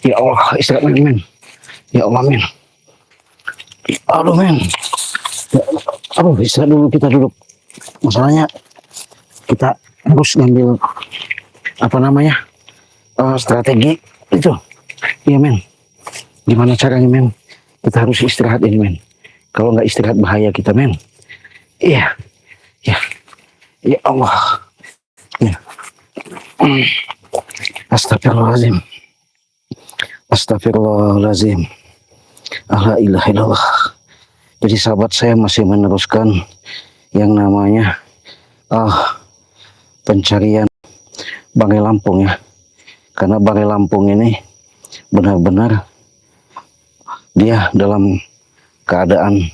Ya Allah, istirahat men. Ya Allah men. Aduh men. Ya, aduh, istirahat dulu, kita duduk. Masalahnya kita harus ngambil apa namanya strategi itu. Iya men. Gimana caranya men? Kita harus istirahat ini men. Kalau nggak istirahat bahaya kita men. Iya. Ya. Ya Allah. Ya. Astagfirullahaladzim. Astagfirullahaladzim. La ilaha illallah. Jadi sahabat, saya masih meneruskan yang namanya pencarian Banggai Lampung ya. Karena Banggai Lampung ini benar-benar dia dalam keadaan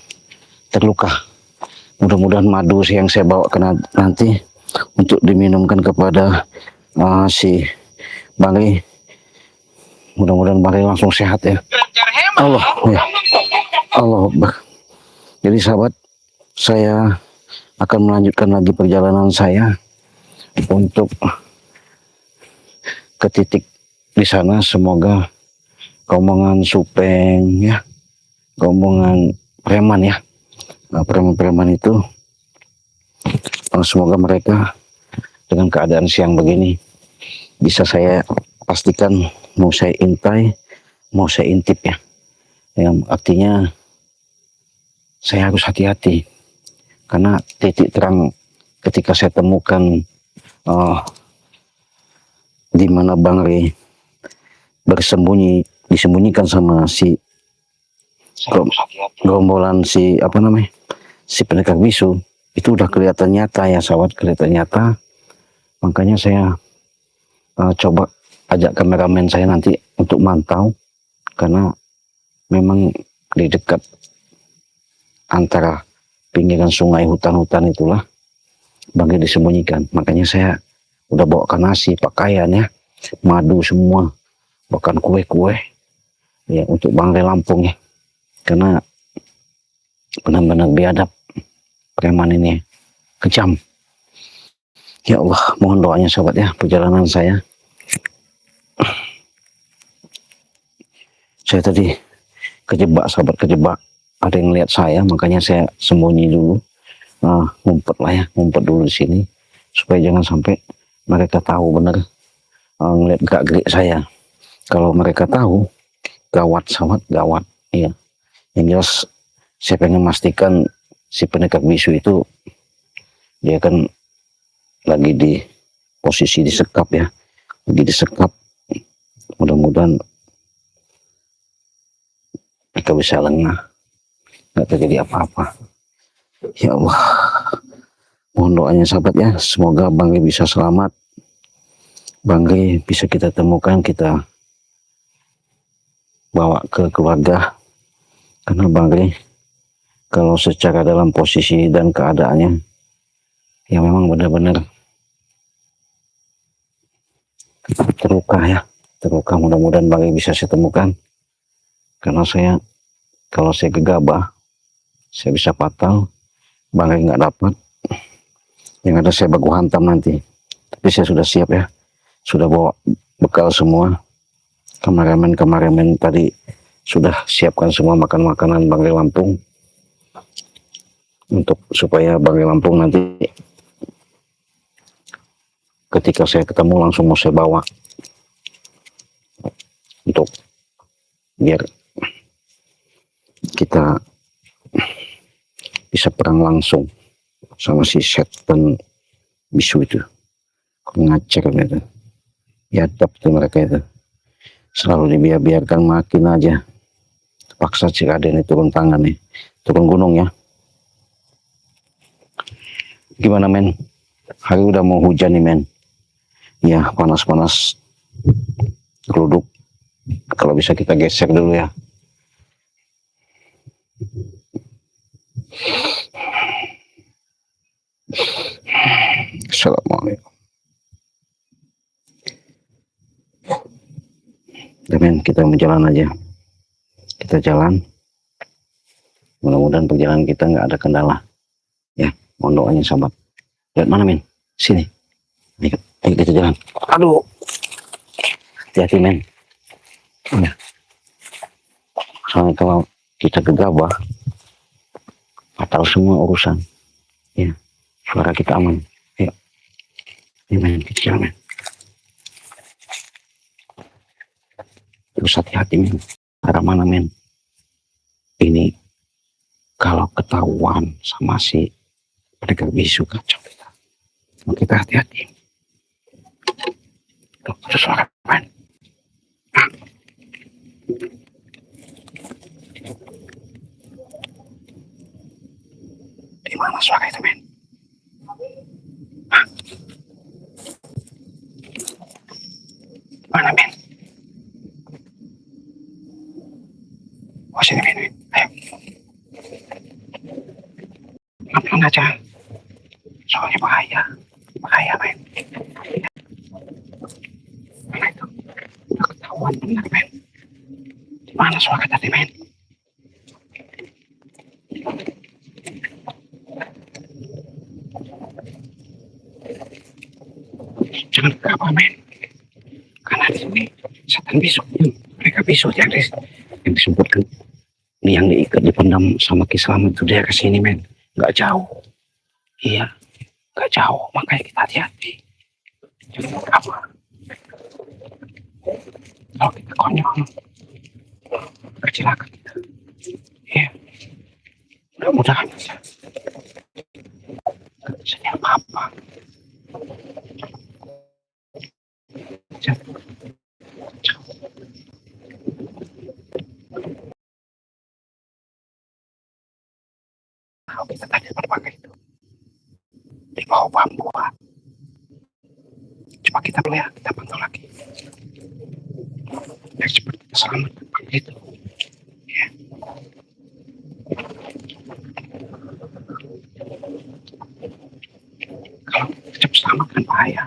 terluka. Mudah-mudahan madu yang saya bawa nanti untuk diminumkan kepada si Banggai, mudah-mudahan Banggai langsung sehat ya. Allah ya. Allah Akbar. Jadi sahabat, saya akan melanjutkan lagi perjalanan saya untuk ke titik di sana. Semoga rombongan Supeng ya, rombongan preman ya, preman-preman itu, semoga mereka dengan keadaan siang begini bisa saya pastikan mau saya intai, mau saya intip ya. Yang artinya saya harus hati-hati karena titik terang ketika saya temukan di mana Banggai disembunyikan sama si gerombolan si apa namanya, si pendekar bisu, itu udah kelihatan nyata ya sahabat, kelihatan nyata. Makanya saya coba ajak kameramen saya nanti untuk mantau, karena memang di dekat antara pinggiran sungai, hutan-hutan itulah Banggai disembunyikan. Makanya saya udah bawakan nasi, pakaian ya, madu semua, bahkan kue-kue ya untuk Banggai Lampung ya. Karena benar-benar biadab preman ini, kejam. Ya Allah, mohon doanya sahabat ya, perjalanan saya. Saya tadi kejebak sahabat, kejebak. Ada yang lihat saya, makanya saya sembunyi dulu, ngumpet lah ya, ngumpet dulu di sini supaya jangan sampai mereka tahu benar ngeliat gerak-gerik saya. Kalau mereka tahu, gawat sahabat, gawat. Iya. Yang jelas saya pengen memastikan si pendekar bisu itu dia kan lagi di posisi disekap ya, lagi disekap. Mudah-mudahan mereka bisa lengah, nggak terjadi apa-apa. Ya Allah, mohon doanya sahabat ya, semoga Banggai bisa selamat, Banggai bisa kita temukan, kita bawa ke keluarga. Karena Banggai kalau secara dalam posisi dan keadaannya ya memang benar-benar terluka ya, terluka. Mudah-mudahan Banggai bisa saya temukan, karena kalau saya gegabah saya bisa fatal, Banggai nggak dapat, yang ada saya baku hantam nanti. Tapi saya sudah siap ya, sudah bawa bekal semua. Kameramen tadi sudah siapkan semua makanan Banggai Lampung, untuk supaya Banggai Lampung nanti ketika saya ketemu langsung mau saya bawa, untuk biar kita bisa perang langsung sama si setan bisu itu. Ngacer gitu ya, tuh mereka itu selalu dibiarkan makin aja. Paksa si Raden itu turun tangan nih, turun gunung ya. Gimana men, hari udah mau hujan nih men ya, panas-panas geruduk. Kalau bisa kita geser dulu ya. Assalamualaikum. Men, kita menjalan aja, kita jalan, mudah-mudahan perjalanan kita nggak ada kendala ya. Mohon doanya sahabat. Lihat mana men, sini, ayo kita jalan. Aduh, hati-hati men, Ya. Soalnya kalau kita gegabah, fatal semua urusan. Ya, suara kita aman. Ya, ini men, kecil men. Terus hati-hati men. Arah mana men? Ini kalau ketahuan sama si pendekat bisu kacau kita. Kita hati-hati. Tuh, ada suara men. Di mana suara itu men? Mana men? Oh sini men. Ayo. Pelan-pelan aja. Soalnya bahaya. Bahaya men. Mana itu? Udah ketahuan benar men. Di mana suara tadi men? Jangan apa men. Karena di sini setan bisu. Mereka bisu yang disebutkan. Ini yang diikat dipendam sama Ki Slamet itu dia kesini men. Nggak jauh. Iya. Nggak jauh. Makanya kita hati-hati. Jangan apa. Kalau kita konyol. Kecelakaan kita. Iya. Mudah-mudahan aja. Nggak bisa apa-apa. Jangan. Kita tadi berbagai itu di bawah bambu. Coba kita melihat, kita pantau lagi. Yang seperti Slamet itu. Ya. Kalau cepat Slamet kan bahaya.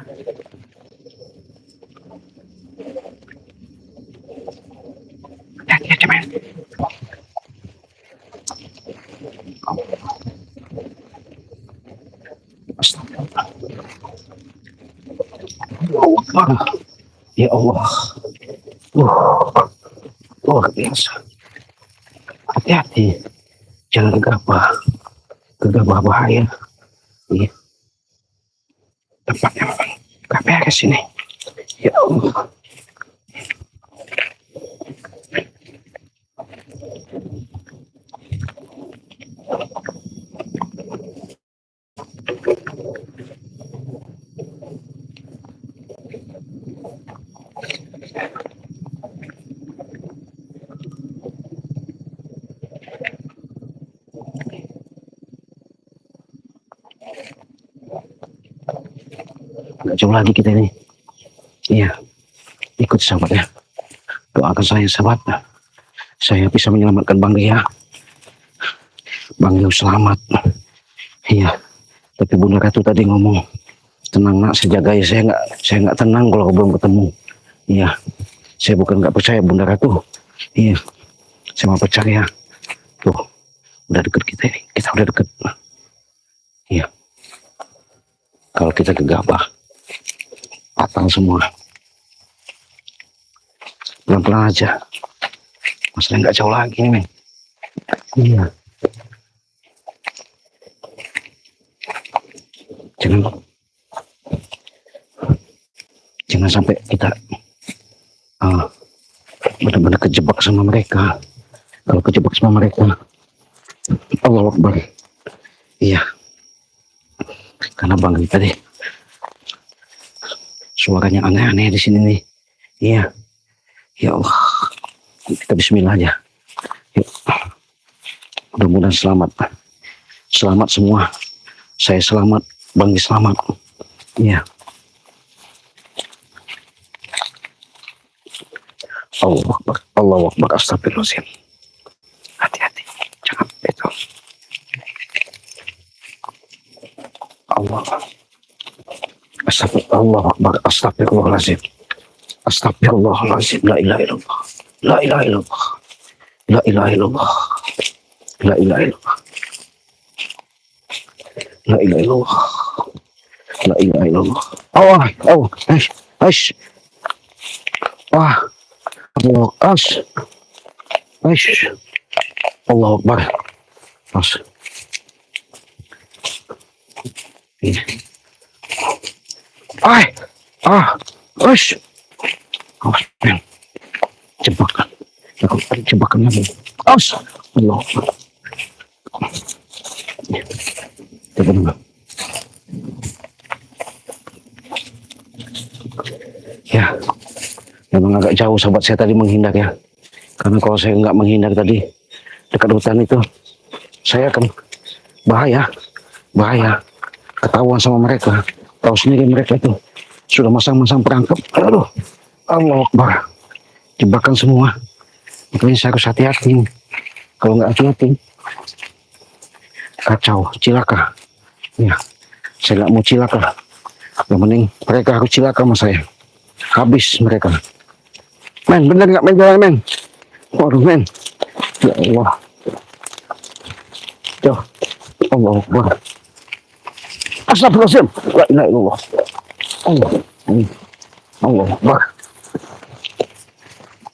Hati-hati aja men. Ya Allah. Luar biasa. Hati-hati. Jangan gegabah. Gegabah bahaya. Iya. Tempatnya memang gak beres ini. Ya Allah. Agak jauh lagi kita ini. Iya. Ikut sahabat ya. Doakan saya sahabat. Saya bisa menyelamatkan Bang Ria. Bang Rio selamat. Iya. Tapi Bunda Ratu tadi ngomong, tenang nak, saya jaga ya. Saya nggak tenang kalau belum ketemu. Iya. Saya bukan nggak percaya Bunda Ratu. Iya. Saya mau percaya. Tuh. Udah deket kita ini. Kita udah deket. Iya. Kalau kita gegabah, patang semua. Pelan-pelan aja. Masalahnya nggak jauh lagi nih men. Iya. Jangan sampai kita benar-benar kejebak sama mereka. Kalau kejebak sama mereka, Allahu Akbar. Iya. Karena Bang Ria tadi suaranya aneh-aneh di sini nih. Iya. Ya Allah. Kita bismillah aja. Yuk. Mudah-mudahan selamat. Selamat semua. Saya selamat. Bang Ria selamat. Iya. Allahu Akbar. Allahu Akbar. Astagfirullahaladzim. Hati-hati. Jangan itu. Allah. Astagfirullah. Astagfirullahaladzim. Astagfirullahaladzim. La ilaha illallah. La ilaha illallah. La ilaha illallah. La ilaha illallah. La ilaha illallah. La ilaha illallah. Aish. Wah. Allah, as, Allah Akbar, as. Ay, as, awas, men, jebakan. Aku tadi jebakan lagi. As, Allah Akbar. Coba dulu. Ya, memang agak jauh sahabat saya tadi menghindar ya. Karena kalau saya nggak menghindar tadi dekat hutan itu, saya akan bahaya, ketahuan sama mereka. Tahu sendiri mereka itu sudah masang-masang perangkap. Aduh, Allah Akbar, jebakan semua. Makanya saya harus hati-hati. Kalau nggak hati-hati, kacau, cilaka. Ya, saya nggak mau cilaka. Yang penting mereka harus cilaka sama saya. Habis mereka. Men, bener nggak men jalan men? Waduh men. Ya Allah. Ya Allah Akbar. Astagfirullahaladzim. La ilaha illallah. Allah. Allah Akbar.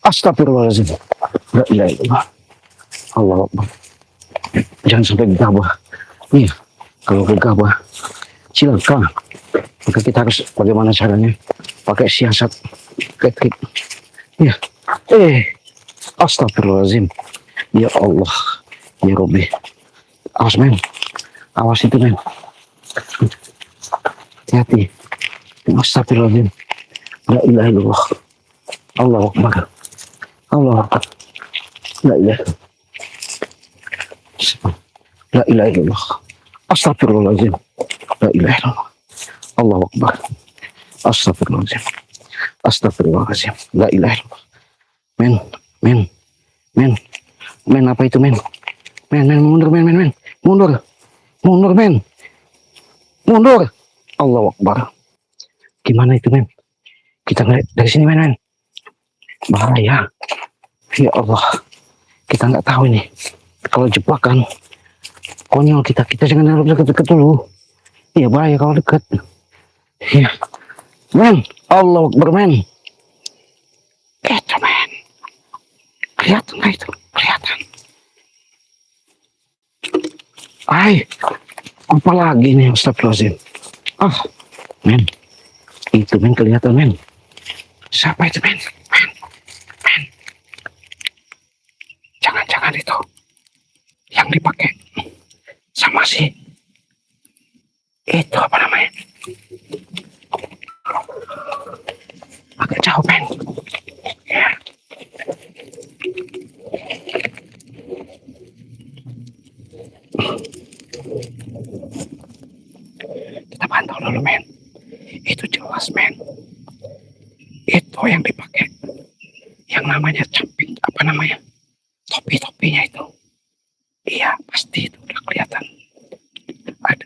Astagfirullahaladzim. La ilaha illallah. Allah Akbar. Jangan sampai gegabah. Iya. Kalau gegabah, cilaka. Maka kita harus bagaimana caranya? Pakai siasat, trik. Ya. Astagfirullahaladzim. Ya Allah. Ya Rabbi. Awas men. Awas itu men. Hati-hati. Astagfirullahaladzim. La ilaha illallah. Allah Akbar. Allah Akbar. La ilaha. La ilaha illallah. Astagfirullahaladzim. La ilaha illallah. Allah Akbar. Astagfirullahaladzim. Astagfirullahaladzim. La ilaha illallah. Men, apa itu men? Men, mundur men. Mundur men. Mundur. Allah Akbar. Gimana itu men? Kita ngeliat dari sini men. Bahaya. Ya Allah. Kita nggak tahu ini. Kalau jebakan, konyol kita jangan dekat-dekat dulu. Iya bahaya kalau dekat. Iya. Men, Allah Akbar men. Itu men. Kelihatan nggak itu? Kelihatan. Apa lagi nih Astagfirullahaladzim. Men. Itu men kelihatan men. Siapa itu men? Men. Jangan-jangan itu yang dipakai sama si itu apa namanya? Agak jauh men. Ya. Kita pantau dulu men. Itu jelas men. Itu yang dipakai. Yang namanya camping, apa namanya? Topi-topinya itu. Iya, pasti itu udah kelihatan. Ada.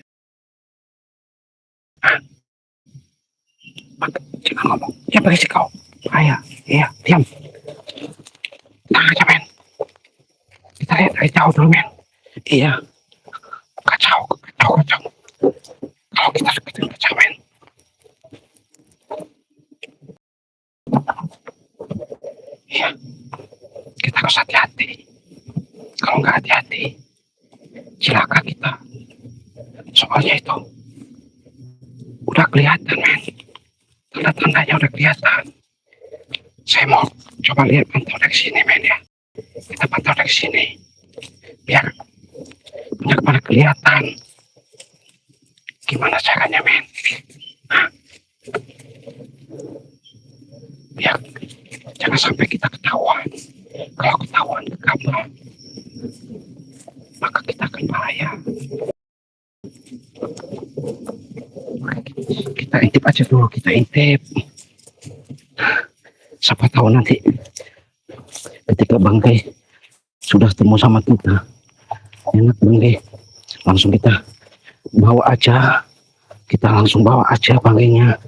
Jangan ngomong. Ya berisik kau. Iya, diam. Tenang aja men. Kita lihat dari jauh dulu men. Iya. Kacau. Kalau kita deketin kacau men. Iya. Kita harus hati-hati. Kalau nggak hati-hati, cilaka kita. Soalnya itu udah kelihatan men. Tanda-tandanya udah kelihatan. Saya mau coba lihat pantau dari sini men ya. Kita pantau dari sini. Biar benar-benar kelihatan. Gimana caranya men? Biar jangan sampai kita ketahuan. Kalau ketahuan gegabah, maka kita akan bahaya. Kita intip aja dulu, siapa tahu nanti ketika bangkai sudah ketemu sama kita, enak bangkai, langsung kita bawa aja, banggainya.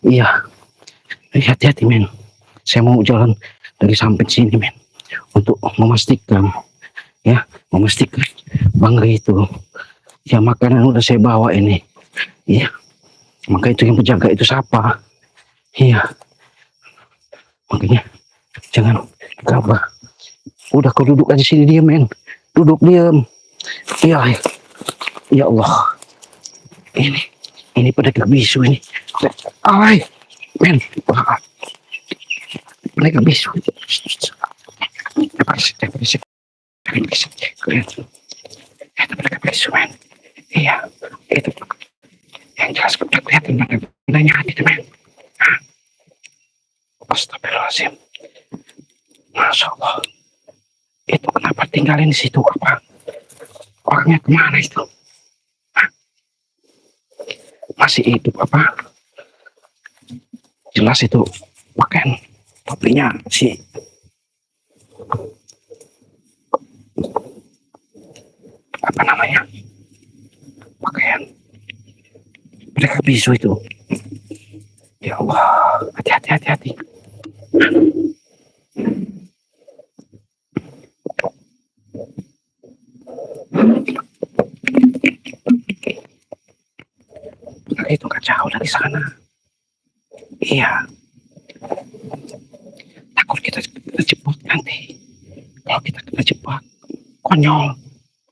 Iya, hati-hati men. Saya mau jalan dari samping sini men, untuk memastikan banggai itu ya makanan udah saya bawa ini. Iya, maka itu yang penjaga itu siapa? Iya, makanya Jangan gabah. Udah kau duduk aja sini diam men. Duduk diam. Ya, ya Allah. Ini pedagang bisu ini. Ay, men. Pedagang bisu. Pedagang bisu. Itu pedagang bisu men. Iya, itu yang jelas udah kelihatan benda-bendanya itu men. Astagfirullahaladzim. Masya Allah. Itu kenapa tinggalin di situ apa? Orangnya kemana itu? Hah? Masih hidup apa? Jelas itu pakaian topinya si apa namanya? Pakaian mereka bisu itu. Ya Allah, hati-hati. Itu gak jauh dari sana. Iya. Takut kita terjebak nanti. Kalau kita terjebak,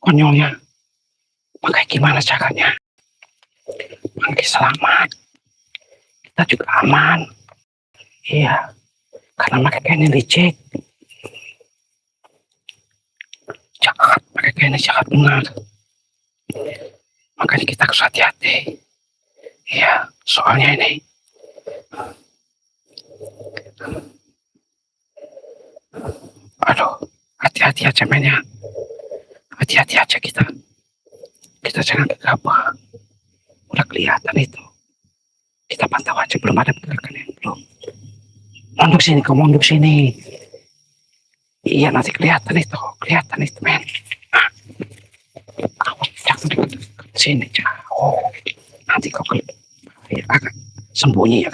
konyolnya. Makanya gimana caranya? Makanya selamat. Kita juga aman. Iya. Karena mereka ini licik. Jahat, mereka ini jahat benar. Makanya kita harus hati-hati. Iya, soalnya ini aduh, hati-hati aja mainnya. Hati-hati aja kita. Kita jangan gegabah. Udah kelihatan itu. Kita pantau aja, belum ada pergerakan yang belum. Mondok sini. Iya, nanti kelihatan itu men. Jangan dekat sini jauh. Nanti kau agak sembunyi.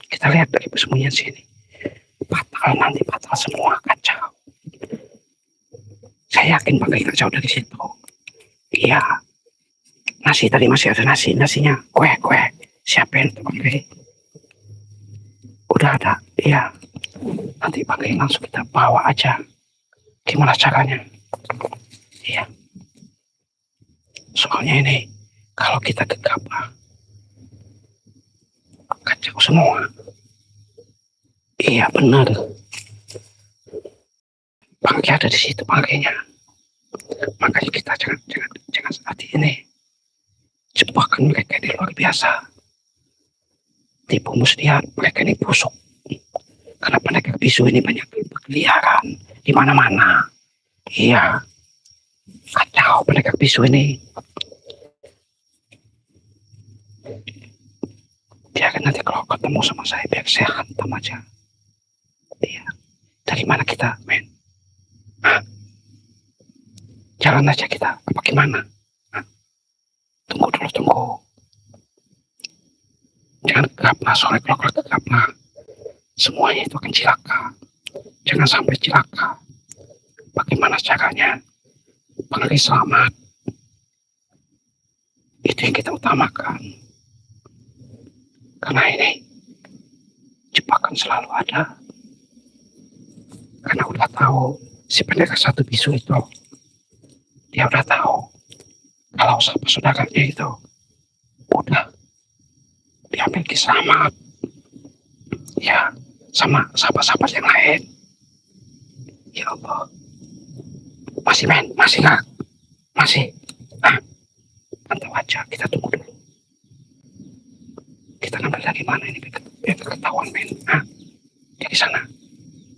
Kita lihat dari persembunyian sini. Batal semua, kacau. Saya yakin Bang gak jauh dari situ. Iya. Nasi tadi masih ada nasinya. Kue. Siapin tuh Bang. Udah ada. Iya. Nanti Bang langsung kita bawa aja. Gimana caranya? Iya. Soalnya ini kalau kita gegabah kacau semua. Iya benar. Bangke ada di situ bangkainya. Makanya kita jangan saat ini. Jebakan mereka ini luar biasa. Tipu muslihat mereka ini busuk. Karena mereka bisu ini banyak berkeliaran di mana-mana. Iya. Kacau mereka bisu ini. Biarkan nanti kalau ketemu sama saya biar saya hantam aja. Iya. Dari mana kita men? Hah? Jalan aja kita apa gimana? Hah? Tunggu dulu. Jangan gegabah, soalnya kalau gegabah semuanya itu akan cilaka. Jangan sampai cilaka. Bagaimana caranya? Bangkai selamat. Itu yang kita utamakan. Karena ini jebakan selalu ada. Karena udah tahu si pendekar satu bisu itu, dia udah tahu kalau siapa saudaranya itu udah diambil selamat. Ya, sama sahabat-sahabat yang lain. Ya Allah. Masih men, masih nggak? Masih. Nah, pantau aja, kita tunggu dulu. Kita ngambil dari mana ini biar ketahuan men. Nah, dari sana.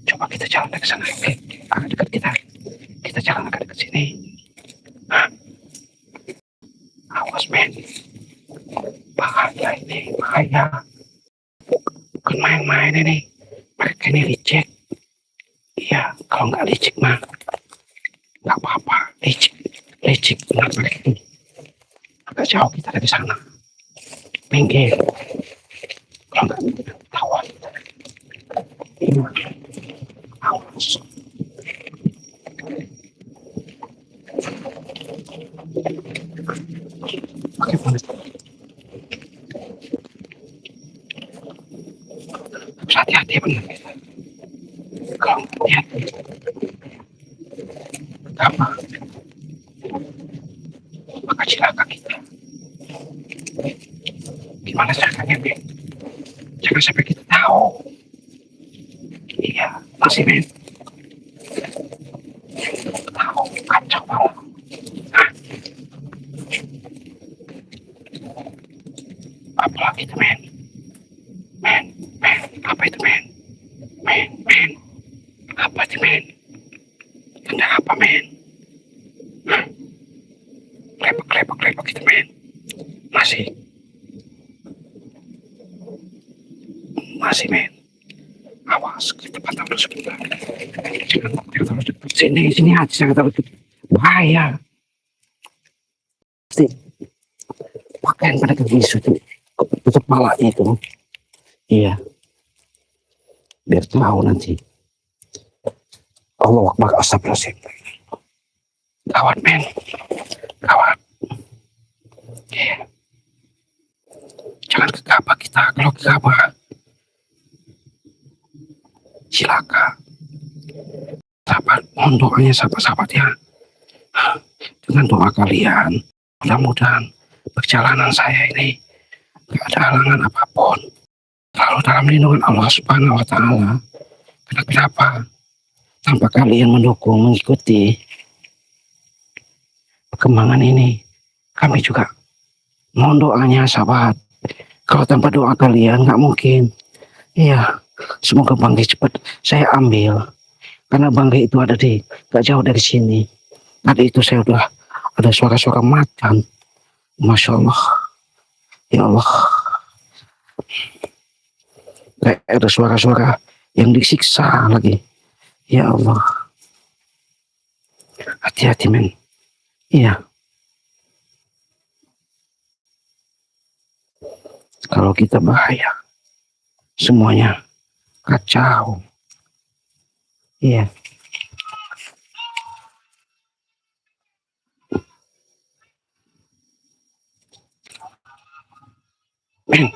Coba kita jalan dari sana. Agak dekat kita. Kita jalan agak dekat sini. Nah, awas men. Bahaya ini, bahaya. Bukan main-main ini. Mereka ini licik. Iya, kalau nggak licik mah nggak apa-apa. Licik benar mereka ini. Agak jauh kita dari sana. Minggir. Kalau nggak ketahuan. Ini awas. Bagaimana? Harus hati-hati benar kita. Kalau lihat pertama, maka cilaka kita. Gimana caranya, Ben? Jangan sampai kita tahu. Iya, masih Ben. Tahu, kacau banget. Apalagi itu, Men? Men, apa itu, Men? Men, apa itu, Men? Tanda apa, Men? Klepek itu, Men. Masih, Men. Awas, kita pantau dulu sebentar. Jangan terlalu dekat. Sini aja, jangan terlalu dekat. Bahaya. Pasti pakaian pada bisu itu tutup palanya itu. Iya. Biar tahu nanti. Allah Akbar, astagfirullahaladzim. Gawat, Men. Gawat. Iya. Jangan gegabah kita. Kalau gegabah, silakan. Sahabat, mohon doanya sahabat-sahabat ya. Dengan doa kalian, mudah-mudahan perjalanan saya ini gak ada halangan apapun. Selalu dalam lindungan Allah Subhanahu wa Ta'ala. Kenapa? Tanpa kalian mendukung, mengikuti perkembangan ini, kami juga mohon doanya sahabat. Kalau tanpa doa kalian nggak mungkin. Iya, semoga bangkai cepat saya ambil. Karena bangkai itu ada gak jauh dari sini. Tadi itu saya udah ada suara-suara macan. Masya Allah. Ya Allah. Kayak ada suara-suara yang disiksa lagi. Ya Allah. Hati-hati, Men. Iya. Kalau kita bahaya, semuanya kacau. Iya. Men.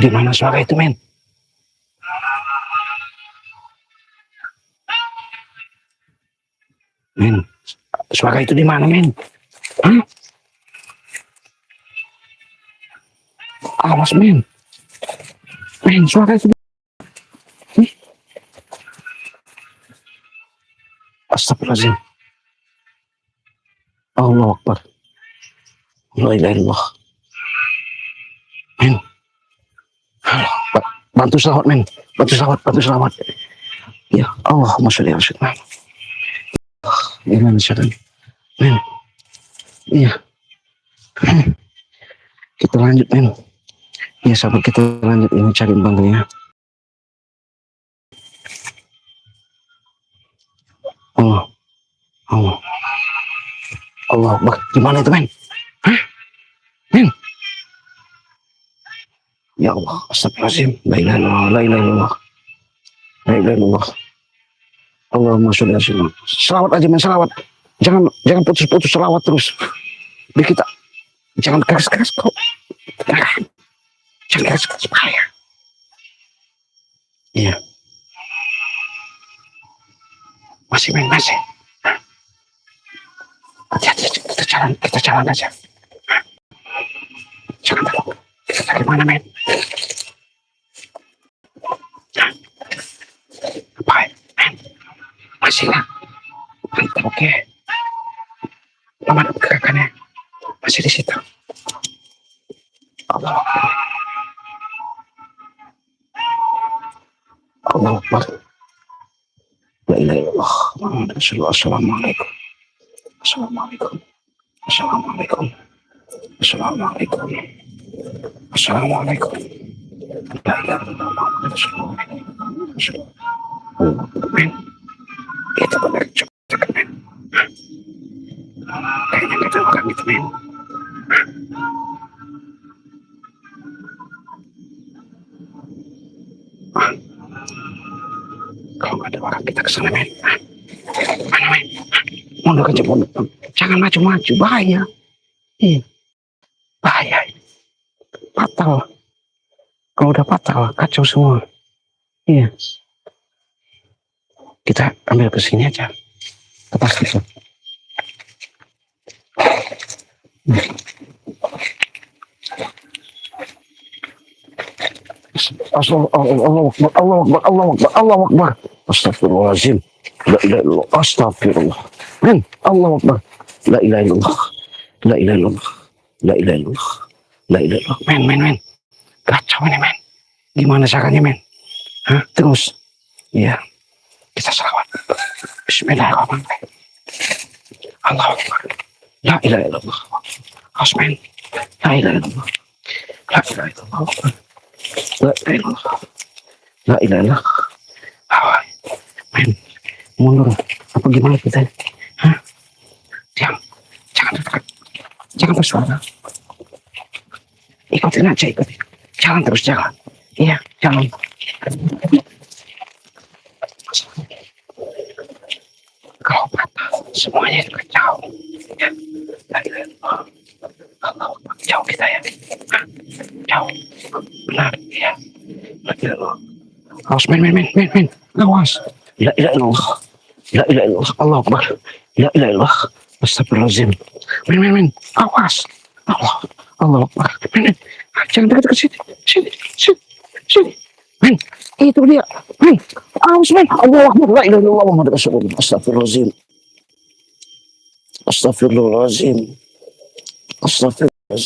Di mana suara itu, Men? Men, suara itu di mana, Men? Hah? Awas, Men. Men, suara itu. Astagfirullahaladzim. Allah Akbar. La ilaha illallah. Men. Bantu selamat, Men. Bantu selamat. Ya Allah, masya Allah. Gimana syaitan? Men. Iya. Kita lanjut, Men. Ya sahabat, kita lanjut ini cari bangkainya. Allah, gimana itu, Men? Hah? Men? Ya Allah, astagfirullahaladzim. La ilaha illallah. Allahumma sholli ala sayyidina. Selawat aja, Men, selawat. Jangan putus-putus selawat terus. Biar kita jangan keras-keras kok. Jangan keras-keras bahaya. Iya. Masih, Men, masih. Hati-hati, kita jalan aja. Jangan takut. Kita cari mana, Men? Apa, Men? Masih lah. Mantap, oke. Lama gerakannya. Masih di situ. Allah Akbar. La ilaha illallah. Muhammad Rasulullah. Assalamualaikum. Assalamualaikum. La ilaha illallah. Muhammad Rasulullah. Men, itu benar cepat, Men. Kayaknya kita bukan gitu, Men. Kalau nggak ada orang kita kesana, Men. Mana, Men? Mundur aja, mundur. Jangan maju-maju, bahaya. Bahaya. Fatal. Kalau udah patah, kacau semua. Iya. Kita ambil ke sini aja. Lepas itu. Allah Akbar. Astagfirullahaladzim. La ilaha illallah. Astagfirullah. Men, Allah Akbar. La ilaha illallah. La ilaha illallah. La ilaha illallah. La ilaha illallah. Men. Kacau ini, men. Gimana caranya, men? Hah? Terus. Iya. Kita salawat. Bismillahirrahmanirrahim. Allah Akbar. La ilaha illallah. Asmen. La ilaha illallah. La ilaha illallah. La ilaha illallah. La ilaha illallah. Awal. Men. Mundur. Apa gimana kita? Hah? Diam. Jangan dekat. Jangan bersuara. Ikutin aja, ikutin. Jalan terus, jalan. Iya, jalan. Kalau patah, semuanya itu kacau. Ya. La ilaha illallah. Allah Akbar. Jauh kita ya. Hah? Jauh. Benar, ya. La ilaha illallah. Awas, men. Awas. La ilaha illallah. La ilaha illallah. Allah Akbar. La ilaha illallah. Astagfirullahaladzim. Men. Awas. Allah Akbar. Men. Jangan dekat ke sini. Sini. Men. Itu dia. Men. Awas, men. Allah Akbar. La ilaha illallah. Muhammad Rasulullah. Astagfirullahaladzim. Astagfirullahaladzim.